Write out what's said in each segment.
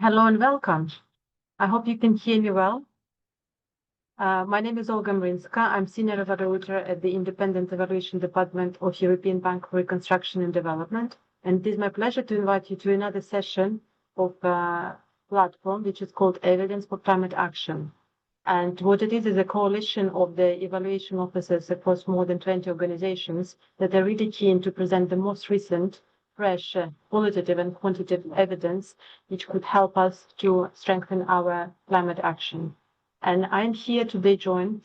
Hello and welcome. I hope you can hear me well. My name is Olga Mrinska. I'm Senior Evaluator at the Independent Evaluation Department of European Bank for Reconstruction and Development. And it is my pleasure to invite you to another session of a platform which is called Evidence for Climate Action. And what it is a coalition of the evaluation officers across more than 20 organizations that are really keen to present the most recent fresh qualitative and quantitative evidence which could help us to strengthen our climate action. And I'm here today joined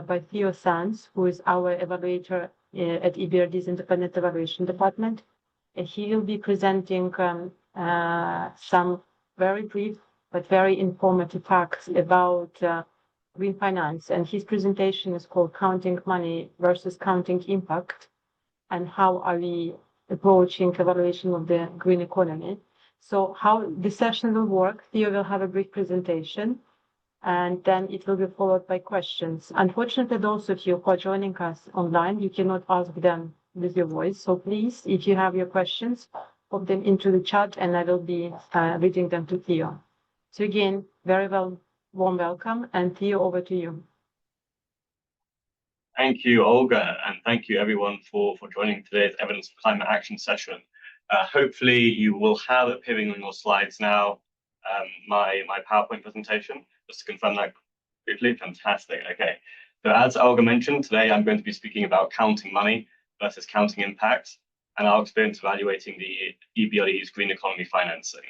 by Theo Sands, who is our evaluator at EBRD's Independent Evaluation Department. And he will be presenting some very brief but very informative facts about green finance. And his presentation is called Counting Money versus Counting Impact, and how are we approaching evaluation of the green economy. So how the session will work, Theo will have a brief presentation, and then it will be followed by questions. Unfortunately, those of you who are joining us online, you cannot ask them with your voice. So please, if you have your questions, put them into the chat and I will be reading them to Theo. So again, warm welcome, and Theo, over to you. Thank you, Olga, and thank you everyone for joining today's Evidence for Climate Action session. Hopefully you will have appearing on your slides now my PowerPoint presentation, just to confirm that briefly. Fantastic. Okay, so as Olga mentioned, today I'm going to be speaking about counting money versus counting impact, and our experience evaluating the EBRD's green economy financing.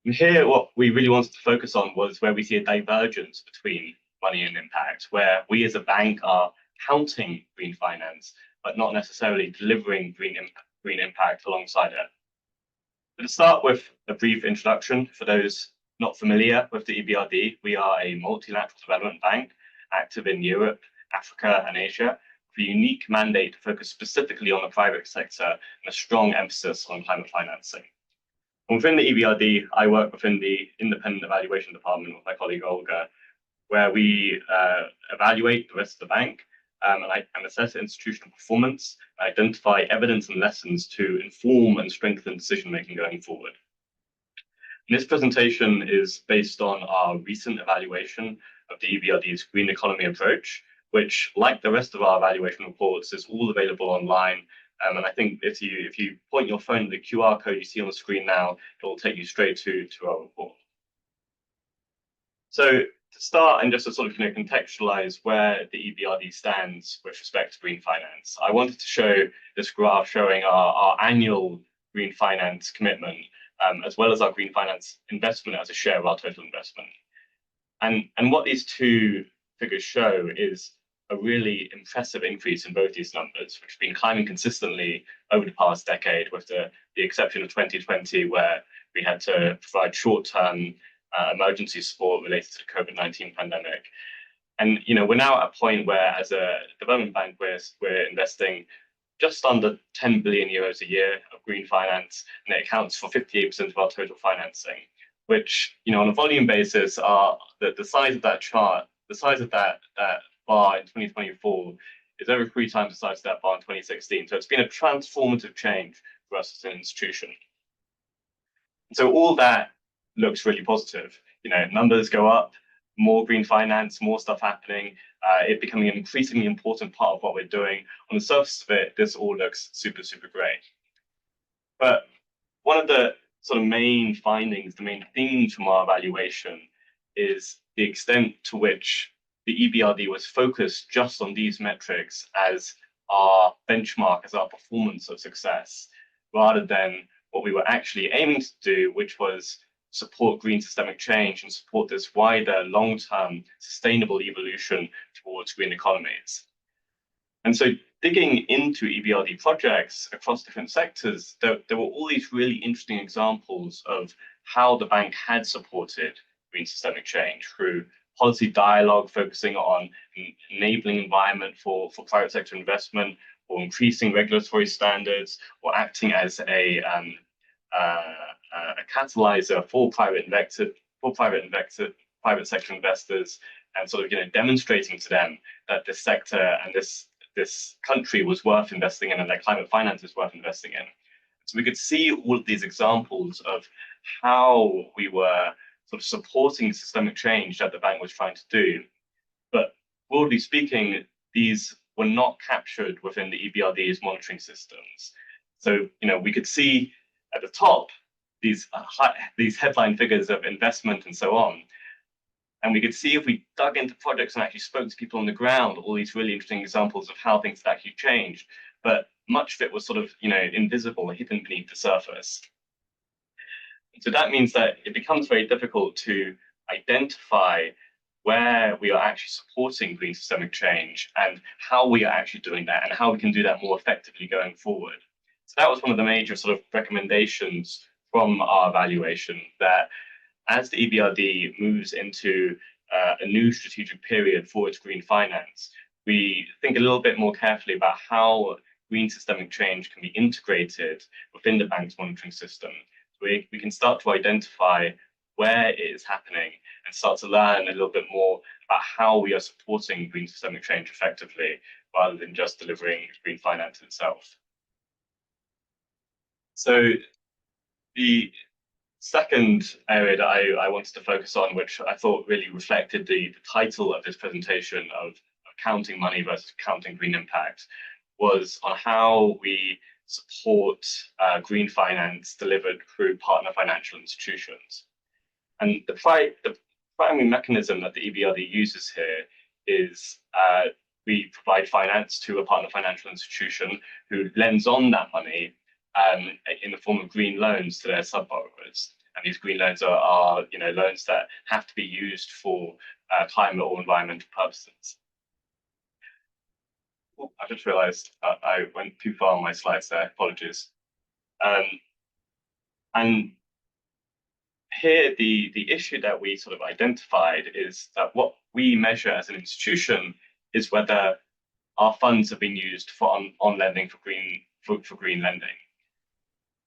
And here, what we really wanted to focus on was where we see a divergence between money and impact, where we as a bank are counting green finance, but not necessarily delivering green impact alongside it. But to start with a brief introduction, for those not familiar with the EBRD, we are a multilateral development bank active in Europe, Africa, and Asia, with a unique mandate to focus specifically on the private sector and a strong emphasis on climate financing. And within the EBRD, I work within the Independent Evaluation Department with my colleague Olga, where we evaluate the rest of the bank and assess institutional performance, identify evidence and lessons to inform and strengthen decision-making going forward. And this presentation is based on our recent evaluation of the EBRD's green economy approach, which, like the rest of our evaluation reports, is all available online. And I think if you point your phone to the QR code you see on the screen now, it will take you straight to our report. So to start, and just to sort of contextualize where the EBRD stands with respect to green finance, I wanted to show this graph showing our annual green finance commitment, as well as our green finance investment as a share of our total investment. And what these two figures show is a really impressive increase in both these numbers, which have been climbing consistently over the past decade, with the exception of 2020, where we had to provide short-term emergency support related to the COVID-19 pandemic. And we're now at a point where, as a development bank, we're investing just under 10 billion euros a year of green finance, and it accounts for 58% of our total financing, which, on a volume basis, are the size of that chart, the size of that bar in 2024 is over 3 times the size of that bar in 2016. So it's been a transformative change for us as an institution. So all that looks really positive. Numbers go up, more green finance, more stuff happening, it becoming an increasingly important part of what we're doing. On the surface of it, this all looks super, super great. But one of the sort of main findings, the main themes from our evaluation, is the extent to which the EBRD was focused just on these metrics as our benchmark, as our performance of success, rather than what we were actually aiming to do, which was support green systemic change and support this wider long-term sustainable evolution towards green economies. And so digging into EBRD projects across different sectors, there were all these really interesting examples of how the bank had supported green systemic change through policy dialogue focusing on enabling environment for private sector investment, or increasing regulatory standards, or acting as a catalyzer for private sector investors, and sort of demonstrating to them that this sector and this country was worth investing in, and that climate finance is worth investing in. So we could see all of these examples of how we were sort of supporting systemic change that the bank was trying to do. But broadly speaking, these were not captured within the EBRD's monitoring systems. So, we could see at the top these headline figures of investment and so on. And we could see if we dug into projects and actually spoke to people on the ground, all these really interesting examples of how things had actually changed. But much of it was sort of, invisible, hidden beneath the surface. So that means that it becomes very difficult to identify where we are actually supporting green systemic change and how we are actually doing that and how we can do that more effectively going forward. So that was one of the major sort of recommendations from our evaluation, that as the EBRD moves into a new strategic period for its green finance, we think a little bit more carefully about how green systemic change can be integrated within the bank's monitoring system. So we can start to identify where it is happening and start to learn a little bit more about how we are supporting green systemic change effectively, rather than just delivering green finance itself. So the second area that I wanted to focus on, which I thought really reflected the title of this presentation of counting money versus counting green impact, was on how we support green finance delivered through partner financial institutions. And the primary mechanism that the EBRD uses here is we provide finance to a partner financial institution who lends on that money in the form of green loans to their sub-borrowers. And these green loans are loans that have to be used for climate or environmental purposes. Oh, I just realized I went too far on my slides there, apologies. And here, the issue that we sort of identified is that what we measure as an institution is whether our funds have been used for on lending for green lending.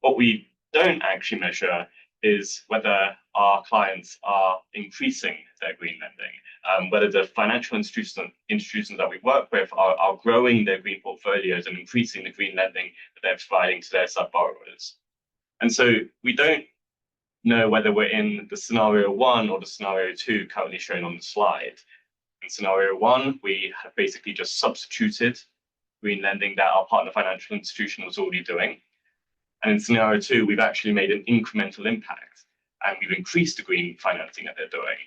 What we don't actually measure is whether our clients are increasing their green lending, whether the financial institutions that we work with are growing their green portfolios and increasing the green lending that they're providing to their sub-borrowers. And so we don't know whether we're in the scenario 1 or the scenario 2 currently shown on the slide. In scenario 1, we have basically just substituted green lending that our partner financial institution was already doing. And in scenario 2, we've actually made an incremental impact and we've increased the green financing that they're doing.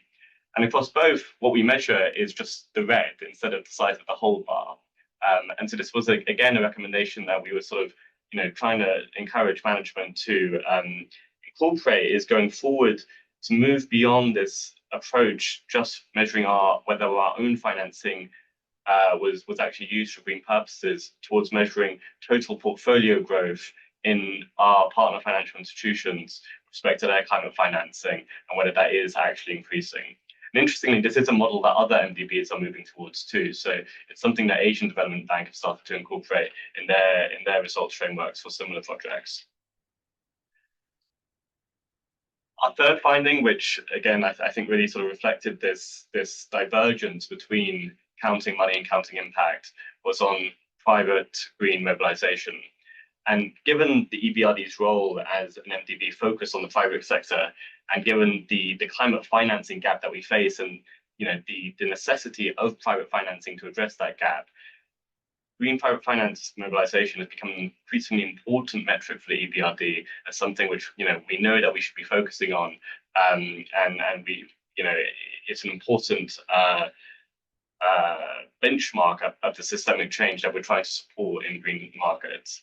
And across both, what we measure is just the red instead of the size of the whole bar. And so this was, again, a recommendation that we were sort of, trying to encourage management to incorporate, is going forward to move beyond this approach, just measuring whether our own financing was actually used for green purposes, towards measuring total portfolio growth in our partner financial institutions with respect to their climate financing and whether that is actually increasing. And interestingly, this is a model that other MDBs are moving towards too. So it's something that Asian Development Bank have started to incorporate in their results frameworks for similar projects. Our third finding, which again I think really sort of reflected this divergence between counting money and counting impact, was on private green mobilization. And given the EBRD's role as an MDB focused on the private sector, and given the climate financing gap that we face, and the necessity of private financing to address that gap, green private finance mobilization has become an increasingly important metric for the EBRD as something which we know that we should be focusing on, and we it's an important benchmark of the systemic change that we're trying to support in green markets.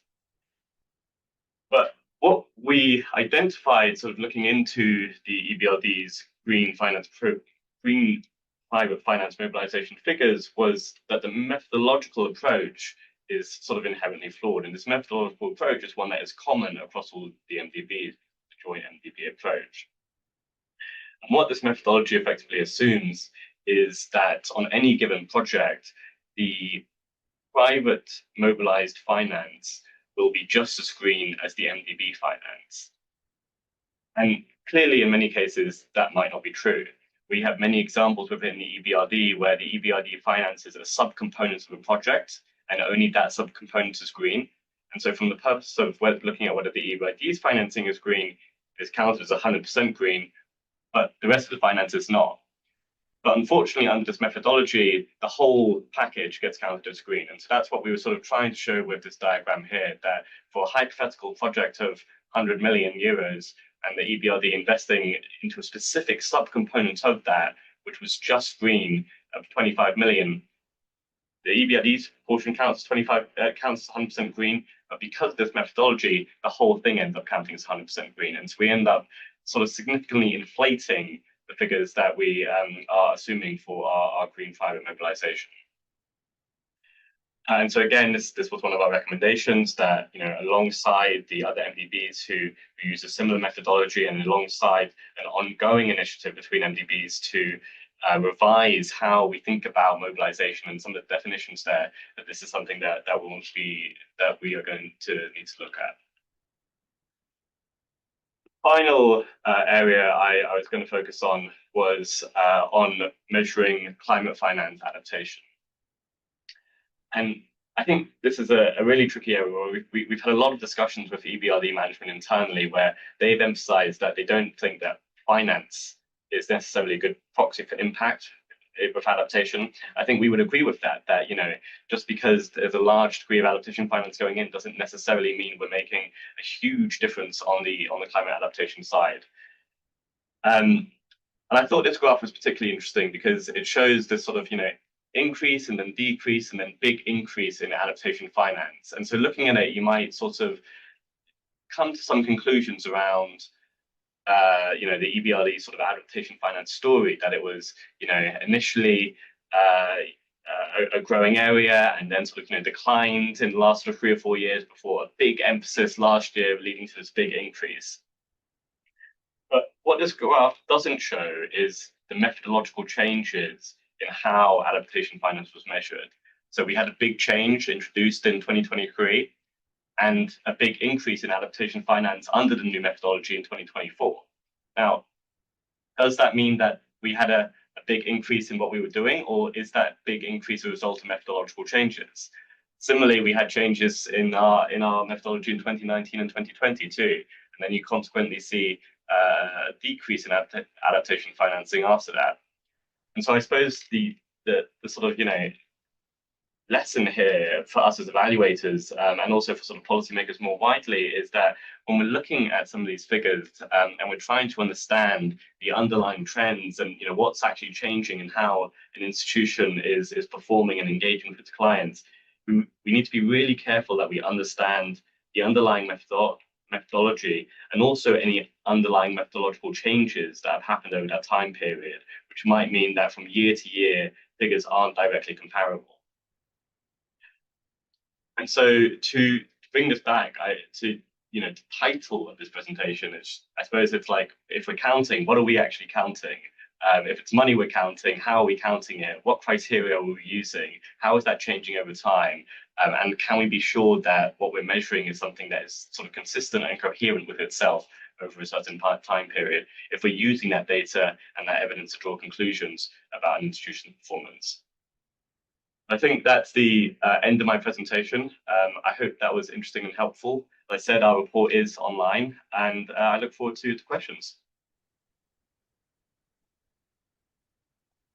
But what we identified, sort of looking into the EBRD's green private finance mobilization figures, was that the methodological approach is sort of inherently flawed. And this methodological approach is one that is common across all the MDBs, the joint MDB approach. And what this methodology effectively assumes is that on any given project, the private mobilized finance will be just as green as the MDB finance. And clearly, in many cases, that might not be true. We have many examples within the EBRD where the EBRD finances a subcomponent of a project, and only that subcomponent is green. And so from the purpose of looking at whether the EBRD's financing is green, it's counted as 100% green, but the rest of the finance is not. But unfortunately, under this methodology, the whole package gets counted as green. And so that's what we were sort of trying to show with this diagram here, that for a hypothetical project of 100 million euros and the EBRD investing into a specific subcomponent of that, which was just green of 25 million, the EBRD's portion counts 100% green, but because of this methodology, the whole thing ends up counting as 100% green. And so we end up sort of significantly inflating the figures that we are assuming for our green private mobilization. And so again, this was one of our recommendations that, alongside the other MDBs who use a similar methodology and alongside an ongoing initiative between MDBs to revise how we think about mobilization and some of the definitions there, that this is something that we are going to need to look at. Final area I was going to focus on was on measuring climate finance adaptation. And I think this is a really tricky area where we've had a lot of discussions with EBRD management internally where they've emphasized that they don't think that finance is necessarily a good proxy for impact with adaptation. I think we would agree with that, just because there's a large degree of adaptation finance going in doesn't necessarily mean we're making a huge difference on the climate adaptation side. And I thought this graph was particularly interesting because it shows this sort of, increase and then decrease and then big increase in adaptation finance. And so looking at it, you might sort of come to some conclusions around the EBRD sort of adaptation finance story, that it was, initially a growing area and then sort of, declined in the last sort of 3 or 4 years before a big emphasis last year leading to this big increase. But what this graph doesn't show is the methodological changes in how adaptation finance was measured. So we had a big change introduced in 2023 and a big increase in adaptation finance under the new methodology in 2024. Now, does that mean that we had a big increase in what we were doing, or is that big increase a result of methodological changes? Similarly, we had changes in our methodology in 2019 and 2020 too, and then you consequently see a decrease in adaptation financing after that. And so I suppose the sort of, lesson here for us as evaluators and also for sort of policymakers more widely is that when we're looking at some of these figures and we're trying to understand the underlying trends and what's actually changing and how an institution is performing and engaging with its clients, we need to be really careful that we understand the underlying methodology and also any underlying methodological changes that have happened over that time period, which might mean that from year to year, figures aren't directly comparable. And so to bring this back to the title of this presentation, I suppose it's like, if we're counting, what are we actually counting? If it's money we're counting, how are we counting it? What criteria are we using? How is that changing over time? And can we be sure that what we're measuring is something that is sort of consistent and coherent with itself over a certain time period, if we're using that data and that evidence to draw conclusions about an institution's performance? I think that's the end of my presentation. I hope that was interesting and helpful. As I said, our report is online, and I look forward to questions.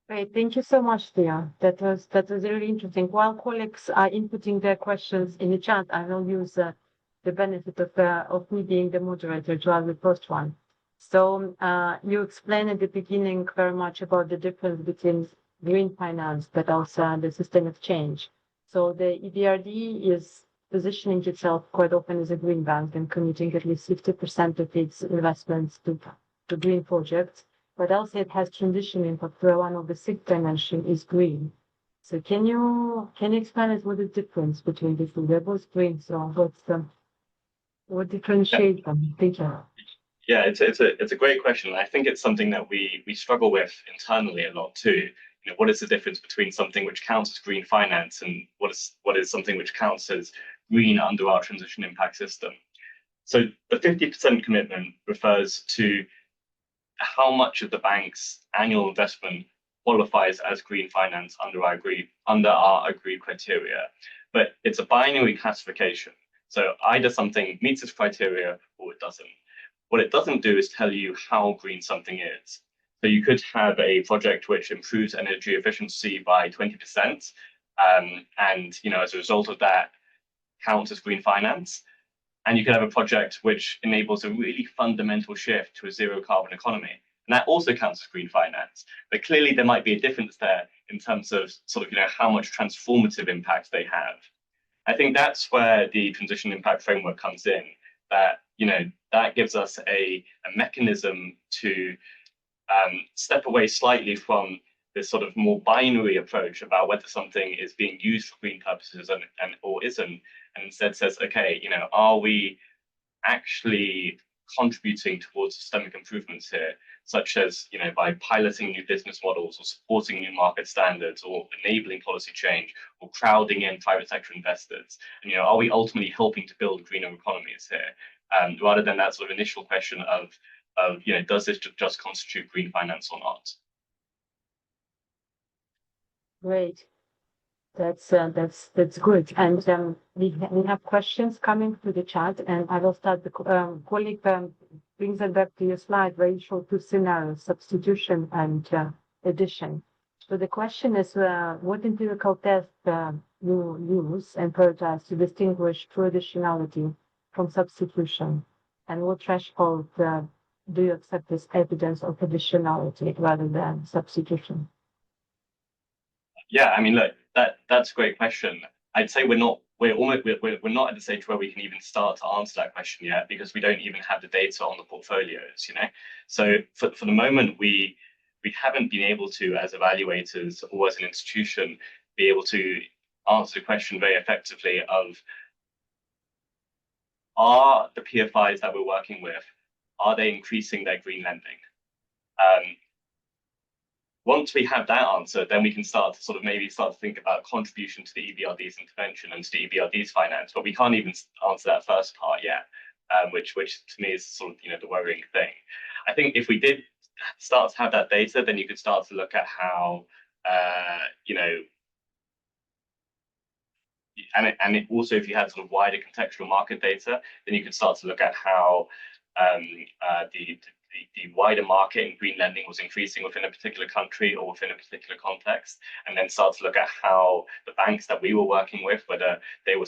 Great, thank you so much, Theo. That was really interesting. While colleagues are inputting their questions in the chat, I will use the benefit of me being the moderator to ask the first one. So you explained at the beginning very much about the difference between green finance, but also the systemic change. So the EBRD is positioning itself quite often as a green bank and committing at least 50% of its investments to green projects, but also it has transition impact where one of the 6 dimensions is green. So can you explain us what the difference between the two? They're both green, so what differentiates them? Thank you. Yeah, it's a great question. I think it's something that we struggle with internally a lot too. What is the difference between something which counts as green finance and what is something which counts as green under our transition impact system? So the 50% commitment refers to how much of the bank's annual investment qualifies as green finance under our agreed criteria. But it's a binary classification. So either something meets this criteria or it doesn't. What it doesn't do is tell you how green something is. So you could have a project which improves energy efficiency by 20%, and as a result of that, counts as green finance. And you could have a project which enables a really fundamental shift to a zero carbon economy. And that also counts as green finance. But clearly there might be a difference there in terms of how much transformative impact they have. I think that's where the transition impact framework comes in, that, that gives us a mechanism to step away slightly from this sort of more binary approach about whether something is being used for green purposes and or isn't, and instead says, okay, are we actually contributing towards systemic improvements here, such as by piloting new business models or supporting new market standards or enabling policy change or crowding in private sector investors, and are we ultimately helping to build greener economies here, rather than that sort of initial question of does this just constitute green finance or not? Great. That's good. And we have questions coming through the chat, and I will start. The colleague brings it back to your slide where you show two scenarios: substitution and addition. So the question is, what empirical test you use and prioritize to distinguish true additionality from substitution, and what threshold do you accept as evidence of additionality rather than substitution? Yeah, I mean, look, that's a great question. I'd say we're not at the stage where we can even start to answer that question yet, because we don't even have the data on the portfolios, So for the moment, we haven't been able to, as evaluators or as an institution, be able to answer the question very effectively of, are the PFIs that we're working with, are they increasing their green lending? Once we have that answer, then we can start to maybe start to think about contribution to the EBRD's intervention and to the EBRD's finance. But we can't even answer that first part yet, which to me is the worrying thing. I think if we did start to have that data, then you could start to look at how also if you had wider contextual market data, then you could start to look at how the wider market in green lending was increasing within a particular country or within a particular context, and then start to look at how the banks that we were working with, whether they were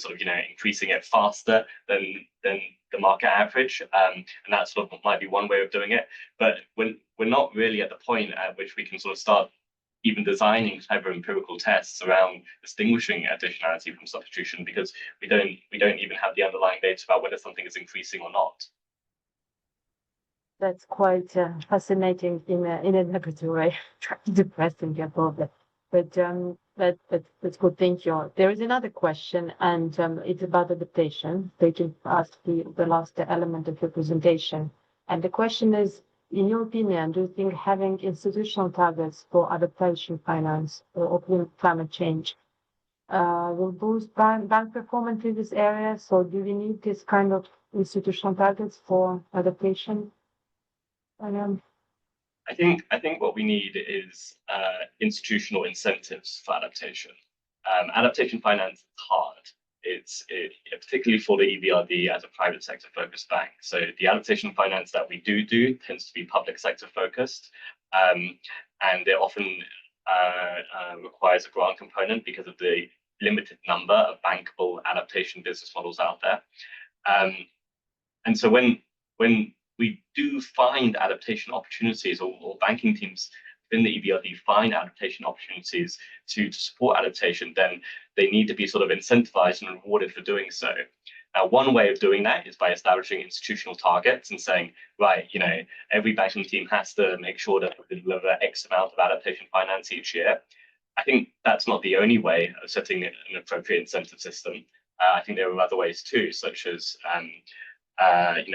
increasing it faster than the market average, and that might be one way of doing it. But we're not really at the point at which we can start even designing clever empirical tests around distinguishing additionality from substitution, because we don't even have the underlying data about whether something is increasing or not. That's quite fascinating in a negative way, depressing about that. But that's good. Thank you. There is another question, and it's about adaptation. Taking us the last element of your presentation, and the question is, in your opinion, do you think having institutional targets for adaptation finance or climate change will boost bank performance in this area? So do we need this kind of institutional targets for adaptation? I think what we need is institutional incentives for adaptation. Adaptation finance is hard. It's particularly for the EBRD as a private sector focused bank. So the adaptation finance that we do tends to be public sector focused, and it often requires a grant component because of the limited number of bankable adaptation business models out there. And so when we do find adaptation opportunities, or banking teams within the EBRD find adaptation opportunities to support adaptation, then they need to be incentivized and rewarded for doing so. Now, one way of doing that is by establishing institutional targets and saying, right, every banking team has to make sure that they deliver X amount of adaptation finance each year. I think that's not the only way of setting an appropriate incentive system. I think there are other ways too, such as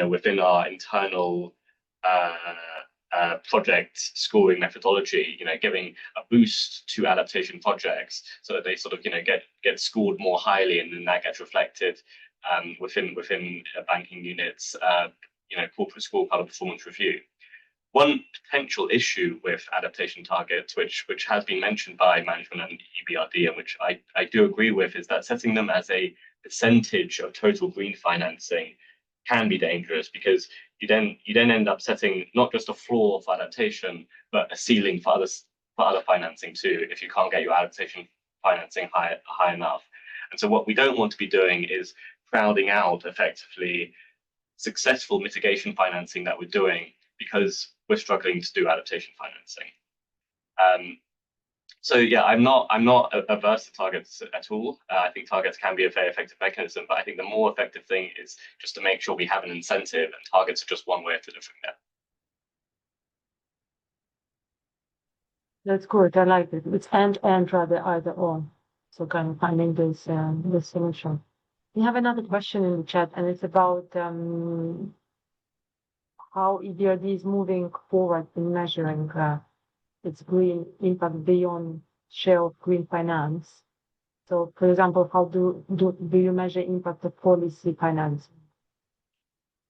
within our internal project scoring methodology, giving a boost to adaptation projects so that they get scored more highly, and then that gets reflected within banking units, corporate scorecard performance review. One potential issue with adaptation targets, which has been mentioned by management and EBRD, and which I do agree with, is that setting them as a percentage of total green financing can be dangerous, because you then end up setting not just a floor for adaptation, but a ceiling for other financing too, if you can't get your adaptation financing high enough. And so what we don't want to be doing is crowding out effectively successful mitigation financing that we're doing because we're struggling to do adaptation financing. So yeah, I'm not averse to targets at all. I think targets can be a very effective mechanism, but I think the more effective thing is just to make sure we have an incentive, and targets are just one way of delivering that. That's good. I like it. It's and rather either or. So kind of finding this solution. We have another question in the chat, and it's about how EBRD is moving forward in measuring its green impact beyond share of green finance. So, for example, how do you measure impact of policy financing?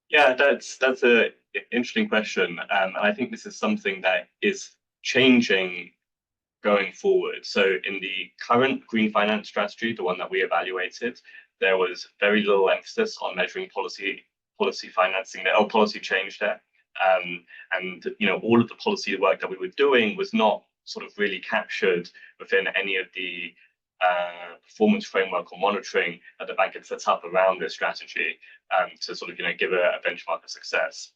Yeah, that's a interesting question, and I think this is something that is changing going forward. So in the current green finance strategy, the one that we evaluated, there was very little emphasis on measuring policy financing there, or policy change there. And all of the policy work that we were doing was not sort of really captured within any of the performance framework or monitoring that the bank had set up around this strategy, to sort of give a benchmark of success.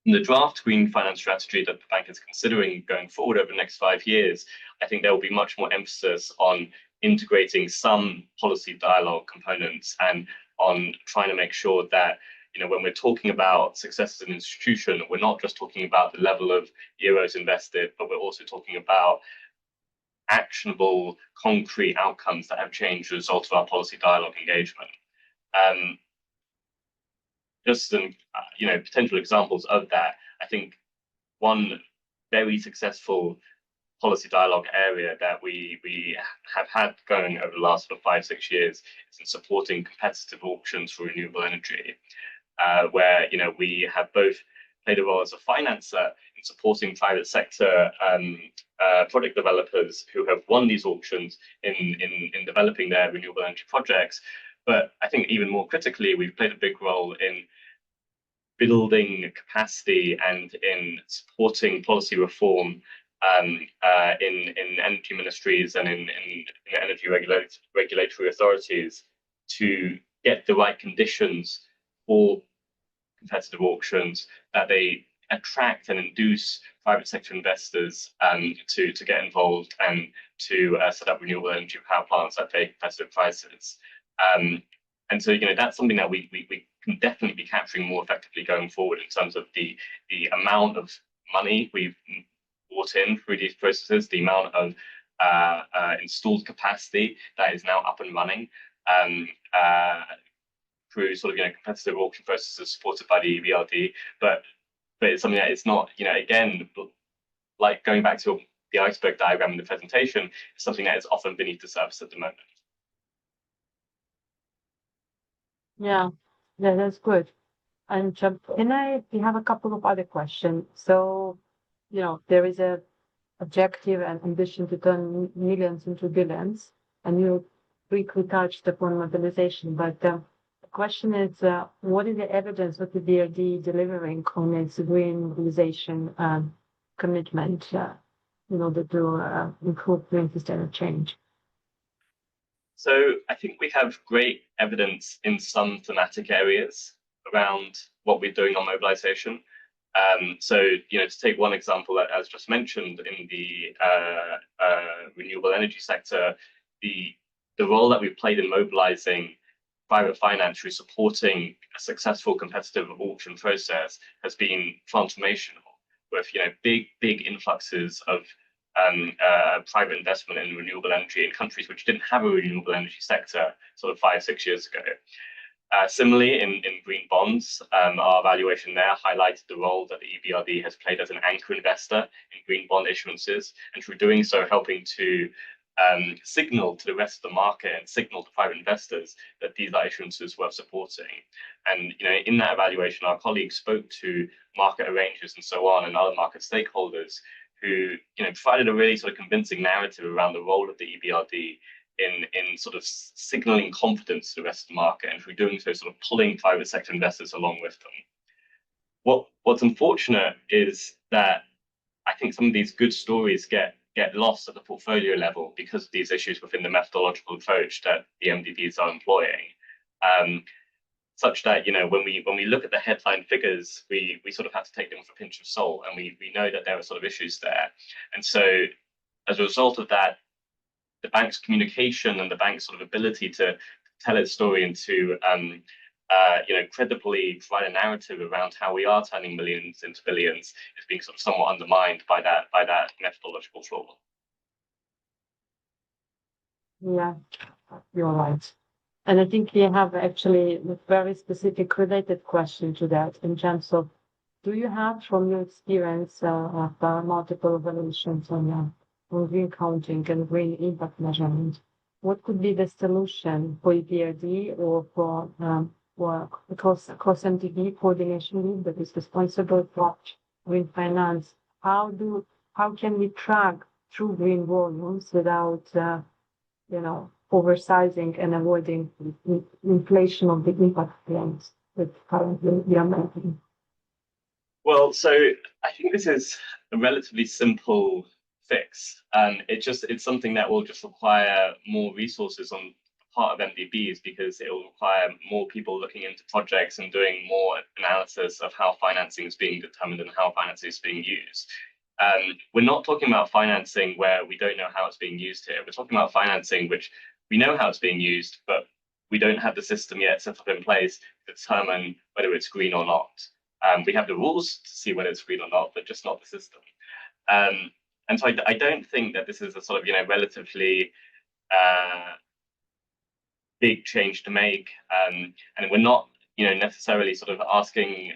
In the draft green finance strategy that the bank is considering going forward over the next 5 years, I think there will be much more emphasis on integrating some policy dialogue components, and on trying to make sure that when we're talking about success as an institution, we're not just talking about the level of euros invested, but we're also talking about actionable, concrete outcomes that have changed as a result of our policy dialogue engagement. Just some potential examples of that. I think one very successful policy dialogue area that we have had going over the last sort of 5-6 years is in supporting competitive auctions for renewable energy, where we have both played a role as a financer in supporting private sector project developers who have won these auctions in developing their renewable energy projects. But I think even more critically, we've played a big role in building capacity and in supporting policy reform in energy ministries and in energy regulatory authorities to get the right conditions for competitive auctions, that they attract and induce private sector investors to get involved and to set up renewable energy power plants at very competitive prices. And so that's something that we can definitely be capturing more effectively going forward, in terms of the amount of money we've brought in through these processes, the amount of installed capacity that is now up and running through sort of competitive auction processes supported by the EBRD. But it's something that it's not, again, like going back to the iceberg diagram in the presentation, it's something that is often beneath the surface at the moment. Yeah, that's good. And we have a couple of other questions. So, there is a objective and ambition to turn millions into billions, and you briefly touched upon mobilization. But the question is, what is the evidence of the EBRD delivering on its green mobilization commitment in order to improve green systemic change? So I think we have great evidence in some thematic areas around what we're doing on mobilization. So, to take one example, as just mentioned, in the renewable energy sector, the role that we've played in mobilizing private finance through supporting a successful competitive auction process has been transformational, with big influxes of private investment in renewable energy in countries which didn't have a renewable energy sector sort of 5-6 years ago. Similarly, in green bonds, our evaluation there highlighted the role that the EBRD has played as an anchor investor in green bond issuances, and through doing so, helping to signal to the rest of the market and signal to private investors that these are issuances worth supporting. And in that evaluation, our colleagues spoke to market arrangers and so on, and other market stakeholders who provided a really sort of convincing narrative around the role of the EBRD in sort of signaling confidence to the rest of the market, and through doing so, sort of pulling private sector investors along with them. What's unfortunate is that I think some of these good stories get lost at the portfolio level because of these issues within the methodological approach that the MDBs are employing. Such that, you know, when we look at the headline figures, we sort of have to take them with a pinch of salt, and we know that there are sort of issues there. And so as a result of that, the bank's communication and the bank's sort of ability to tell its story and to you know, credibly provide a narrative around how we are turning millions into billions is being sort of somewhat undermined by that methodological flaw. Yeah, you're right. And I think we have actually a very specific related question to that in terms of, do you have from your experience of multiple evaluations on green counting and green impact measurement, what could be the solution for EBRD or for across MDB coordination lead that is responsible for green finance? How can we track true green volumes without you know, oversizing and avoiding inflation of the impact claims that currently we are making? Well, so I think this is a relatively simple fix, and it's something that will just require more resources on the part of MDBs, because it will require more people looking into projects and doing more analysis of how financing is being determined and how financing is being used. We're not talking about financing where we don't know how it's being used here. We're talking about financing which we know how it's being used, but we don't have the system yet set up in place to determine whether it's green or not. We have the rules to see whether it's green or not, but just not the system. And so I don't think that this is a sort of, you know, relatively big change to make. And we're not, you know, necessarily sort of asking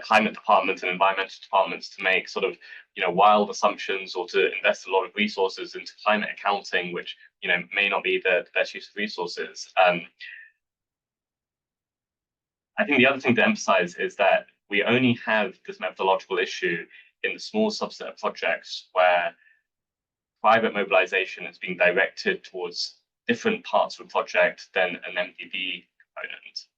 climate departments and environmental departments to make sort of, you know, wild assumptions or to invest a lot of resources into climate accounting, which, you know, may not be the best use of resources. I think the other thing to emphasize is that we only have this methodological issue in the small subset of projects where private mobilization is being directed towards different parts of a project than an MDB component.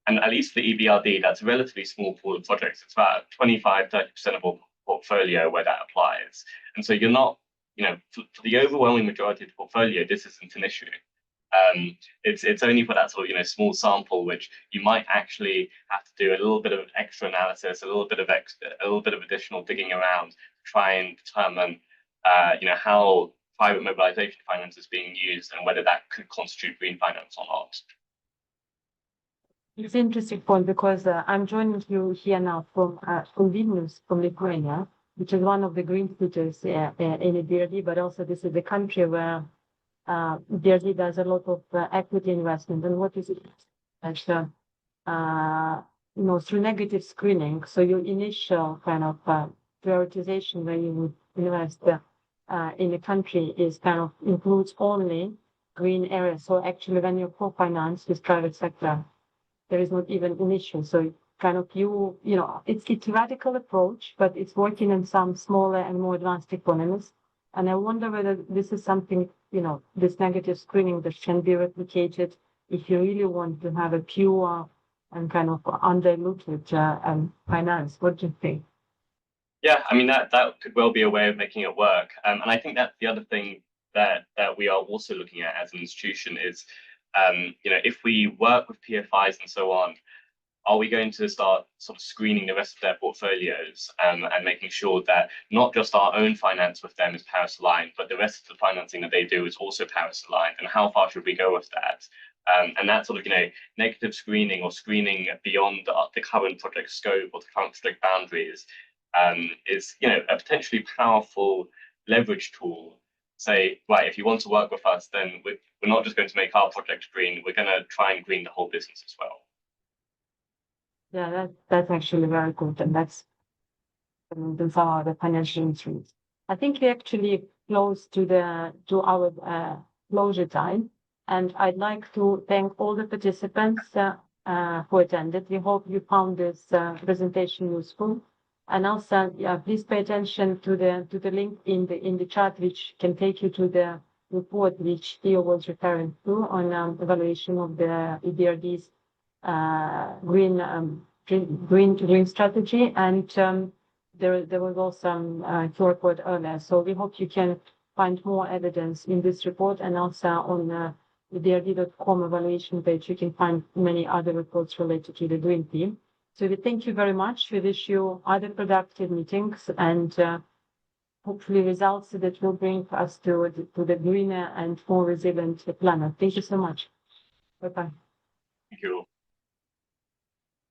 And at least for the EBRD, that's a relatively small pool of projects. It's about 25–30% of our portfolio where that applies. And so you're not, you know, for the overwhelming majority of the portfolio, this isn't an issue. It's only for that sort of, you know, small sample which you might actually have to do a little bit of extra analysis, a little bit of additional digging around to try and determine, you know, how private mobilization finance is being used and whether that could constitute green finance or not. It's an interesting point because I'm joining you here now from Vilnius, from Lithuania, which is one of the green cities in EBRD, but also this is the country where EBRD does a lot of equity investment. And what is it? That, you know, through negative screening, so your initial kind of prioritization where you would invest in a country is kind of includes only green areas. So actually, when you co-finance with private sector, there is not even an issue. So kind of you know, it's a radical approach, but it's working in some smaller and more advanced economies. And I wonder whether this is something, you know, this negative screening that can be replicated if you really want to have a pure and kind of undiluted finance. What do you think? Yeah, I mean, that could well be a way of making it work. And I think that the other thing that we are also looking at as an institution is, you know, if we work with PFIs and so on, are we going to start sort of screening the rest of their portfolios and making sure that not just our own finance with them is Paris aligned, but the rest of the financing that they do is also Paris aligned? And how far should we go with that? And that sort of, you know, negative screening or screening beyond the current project scope or the current project boundaries is, you know, a potentially powerful leverage tool. Say, right, if you want to work with us, then we're not just going to make our project green, we're going to try and green the whole business as well. Yeah, that's actually very good, and that's those are the financial instruments. I think we actually close to our closure time, and I'd like to thank all the participants who attended. We hope you found this presentation useful. And also, yeah, please pay attention to the link in the chat, which can take you to the report which Theo was referring to on evaluation of the EBRD's green strategy. And there was also QR code earlier. So we hope you can find more evidence in this report, and also on EBRD.com evaluation page, you can find many other reports related to the green theme. So we thank you very much. We wish you other productive meetings and hopefully results that will bring us to the greener and more resilient planet. Thank you so much. Bye-bye. Thank you.